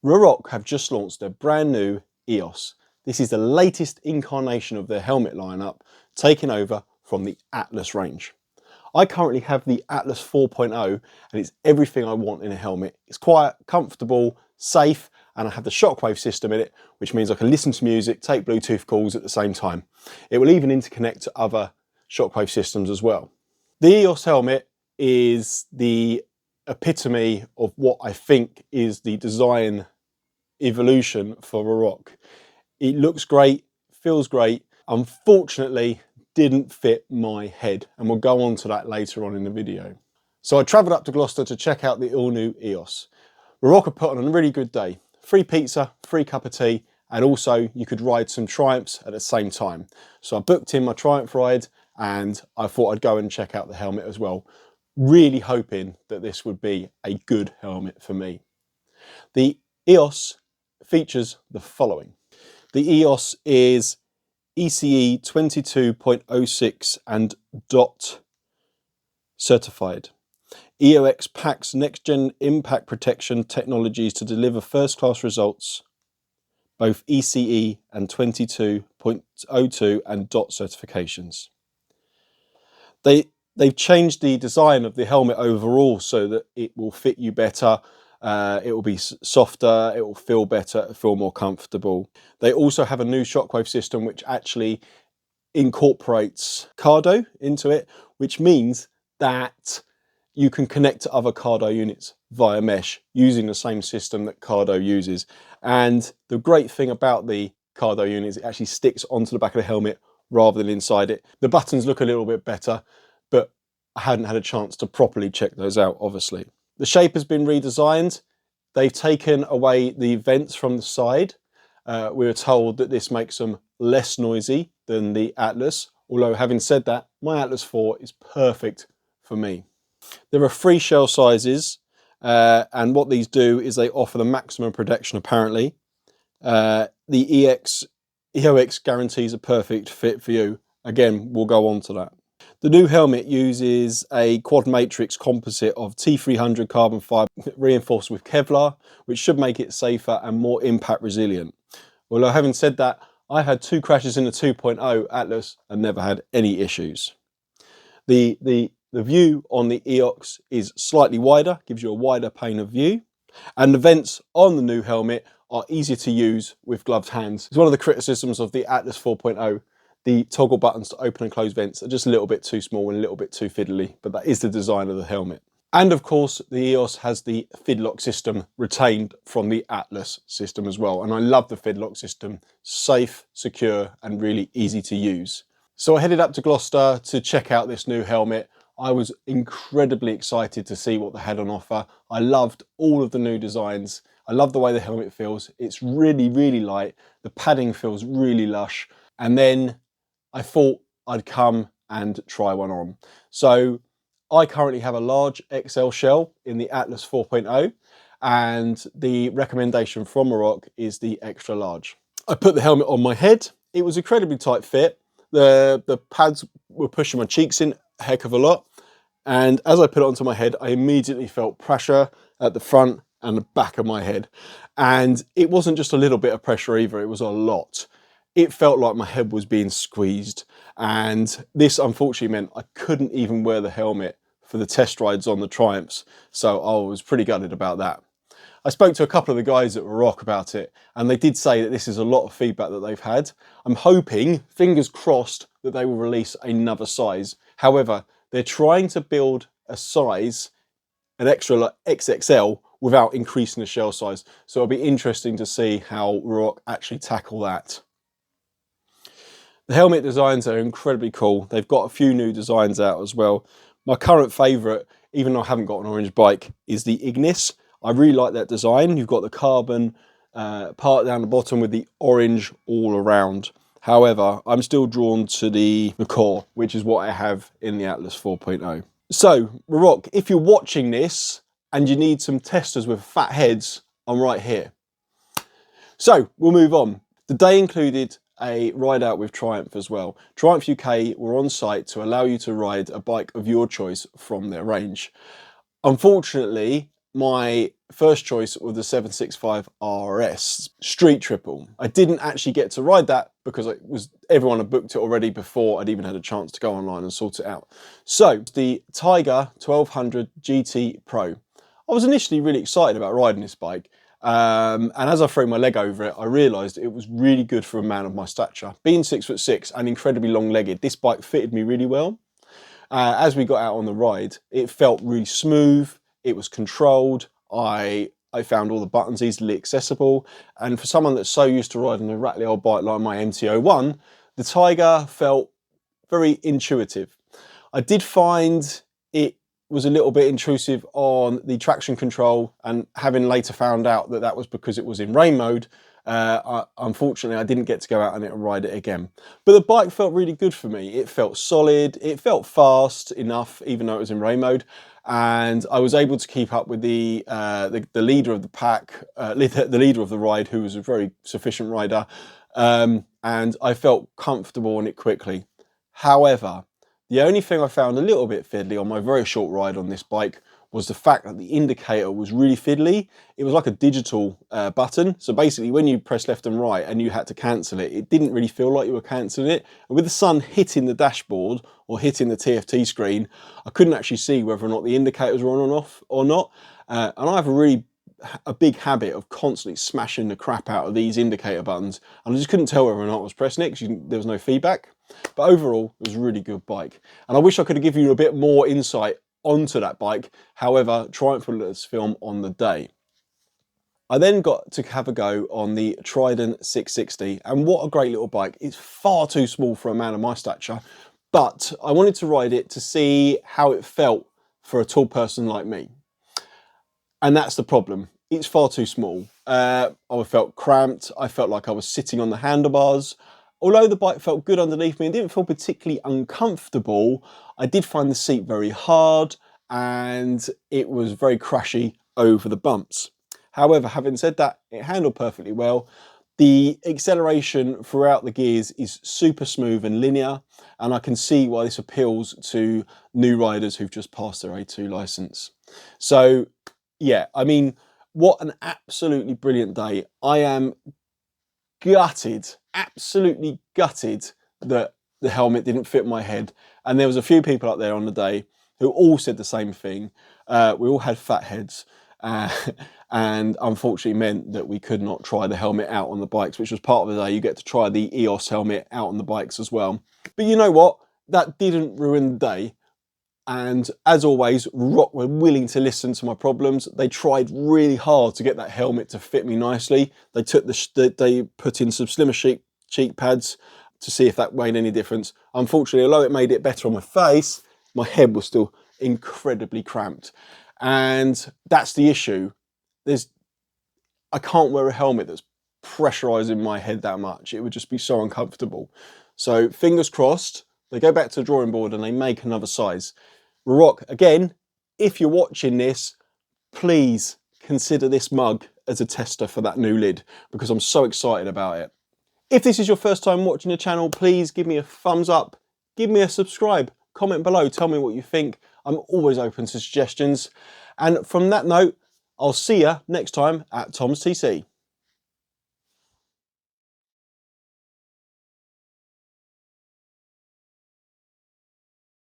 RUROC have just launched their brand new EOS. This is the latest incarnation of their helmet lineup, taking over from the Atlas range. I currently have the Atlas 4.0 and it's everything I want in a helmet. It's quiet, comfortable, safe, and I have the shockwave system in it, which means I can listen to music, take Bluetooth calls at the same time. It will even interconnect to other shockwave systems as well. The EOS helmet is the epitome of what I think is the design evolution for RUROC. It looks great, feels great, unfortunately didn't fit my head, and we'll go on to that later on in the video. So I travelled up to Gloucester to check out the all-new EOS. RUROC have put on a really good day. Free pizza, free cup of tea, and also you could ride some Triumphs at the same time. So I booked in my Triumph ride and I thought I'd go and check out the helmet as well, really hoping that this would be a good helmet for me. The EOS features the following. The EOS is ECE 22.06 and DOT certified. EOX packs next-gen impact protection technologies to deliver first-class results, both ECE and 22.02 and DOT certifications. They've changed the design of the helmet overall so that it will fit you better. It will be softer, it will feel better, feel more comfortable. They also have a new shockwave system which actually incorporates Cardo into it, which means that you can connect to other Cardo units via mesh using the same system that Cardo uses. And the great thing about the Cardo unit is it actually sticks onto the back of the helmet rather than inside it. The buttons look a little bit better, but I hadn't had a chance to properly check those out, obviously. The shape has been redesigned. They've taken away the vents from the side. We were told that this makes them less noisy than the Atlas, although having said that, my Atlas 4 is perfect for me. There are 3 shell sizes, and what these do is they offer the maximum protection apparently. The EOX guarantees a perfect fit for you. Again, we'll go on to that. The new helmet uses a quad matrix composite of T300 carbon fibre reinforced with Kevlar, which should make it safer and more impact resilient. Although having said that, I had 2 crashes in the 2.0 Atlas and never had any issues. The view on the EOX is slightly wider, gives you a wider pane of view, and the vents on the new helmet are easier to use with gloved hands. It's one of the criticisms of the Atlas 4.0. The toggle buttons to open and close vents are just a little bit too small and a little bit too fiddly, but that is the design of the helmet. And of course, the EOS has the fidlock system retained from the Atlas system as well. And I love the fidlock system, safe, secure, and really easy to use. So I headed up to Gloucester to check out this new helmet. I was incredibly excited to see what they had on offer. I loved all of the new designs. I love the way the helmet feels. It's really, really light. The padding feels really lush. And then I thought I'd come and try one on. So I currently have a large XL shell in the Atlas 4.0 and the recommendation from RUROC is the extra large. I put the helmet on my head. It was incredibly tight fit. The pads were pushing my cheeks in a heck of a lot. And as I put it onto my head, I immediately felt pressure at the front and the back of my head. And it wasn't just a little bit of pressure either, it was a lot. It felt like my head was being squeezed, and this unfortunately meant I couldn't even wear the helmet for the test rides on the Triumphs, so I was pretty gutted about that. I spoke to a couple of the guys at RUROC about it, and they did say that this is a lot of feedback that they've had. I'm hoping, fingers crossed, that they will release another size. However, they're trying to build a size, an extra like XXL, without increasing the shell size, so it'll be interesting to see how RUROC actually tackle that. The helmet designs are incredibly cool. They've got a few new designs out as well. My current favourite, even though I haven't got an orange bike, is the Ignis. I really like that design. You've got the carbon part down the bottom with the orange all around. However, I'm still drawn to the core, which is what I have in the Atlas 4.0. So, RUROC, if you're watching this and you need some testers with fat heads, I'm right here. So, we'll move on. The day included a ride out with Triumph as well. Triumph UK were on site to allow you to ride a bike of your choice from their range. Unfortunately, my first choice was the 765 RS Street Triple. I didn't actually get to ride that because everyone had booked it already before I'd even had a chance to go online and sort it out. So the Tiger 1200 GT Pro. I was initially really excited about riding this bike, and as I threw my leg over it, I realised it was really good for a man of my stature. Being 6'6" and incredibly long-legged, this bike fitted me really well. As we got out on the ride, it felt really smooth, it was controlled, I found all the buttons easily accessible, and for someone that's so used to riding a rattly old bike like my MT-01, the Tiger felt very intuitive. I did find it was a little bit intrusive on the traction control, and having later found out that that was because it was in rain mode, unfortunately I didn't get to go out on it and ride it again. But the bike felt really good for me. It felt solid, it felt fast enough even though it was in rain mode, and I was able to keep up with the leader of the pack, the leader of the ride, who was a very sufficient rider, and I felt comfortable on it quickly. However, the only thing I found a little bit fiddly on my very short ride on this bike was the fact that the indicator was really fiddly. It was like a digital button. So basically when you press left and right and you had to cancel it, it didn't really feel like you were cancelling it. And with the sun hitting the dashboard or hitting the TFT screen, I couldn't actually see whether or not the indicators were on and off or not. And I have a big habit of constantly smashing the crap out of these indicator buttons, and I just couldn't tell whether or not I was pressing it because there was no feedback. But overall, it was a really good bike, and I wish I could have given you a bit more insight onto that bike. However, Triumph will let us film on the day. I then got to have a go on the Trident 660, and what a great little bike. It's far too small for a man of my stature, but I wanted to ride it to see how it felt for a tall person like me. And that's the problem. It's far too small. I felt cramped. I felt like I was sitting on the handlebars. Although the bike felt good underneath me and didn't feel particularly uncomfortable, I did find the seat very hard and it was very crashy over the bumps. However, having said that, it handled perfectly well. The acceleration throughout the gears is super smooth and linear, and I can see why this appeals to new riders who've just passed their A2 license. So yeah, I mean, what an absolutely brilliant day. I am gutted, absolutely gutted that the helmet didn't fit my head. And there was a few people up there on the day who all said the same thing. We all had fat heads, and unfortunately meant that we could not try the helmet out on the bikes, which was part of the day. You get to try the EOS helmet out on the bikes as well. But you know what? That didn't ruin the day. And as always, RUROC were willing to listen to my problems. They tried really hard to get that helmet to fit me nicely. They put in some slimmer cheek pads to see if that made any difference. Unfortunately, although it made it better on my face, my head was still incredibly cramped. And that's the issue. I can't wear a helmet that's pressurizing my head that much. It would just be so uncomfortable. So fingers crossed, they go back to the drawing board and they make another size. RUROC, again, if you're watching this, please consider this mug as a tester for that new lid, because I'm so excited about it. If this is your first time watching the channel, please give me a thumbs up, give me a subscribe, comment below, tell me what you think. I'm always open to suggestions. And from that note, I'll see you next time at Tom's TC.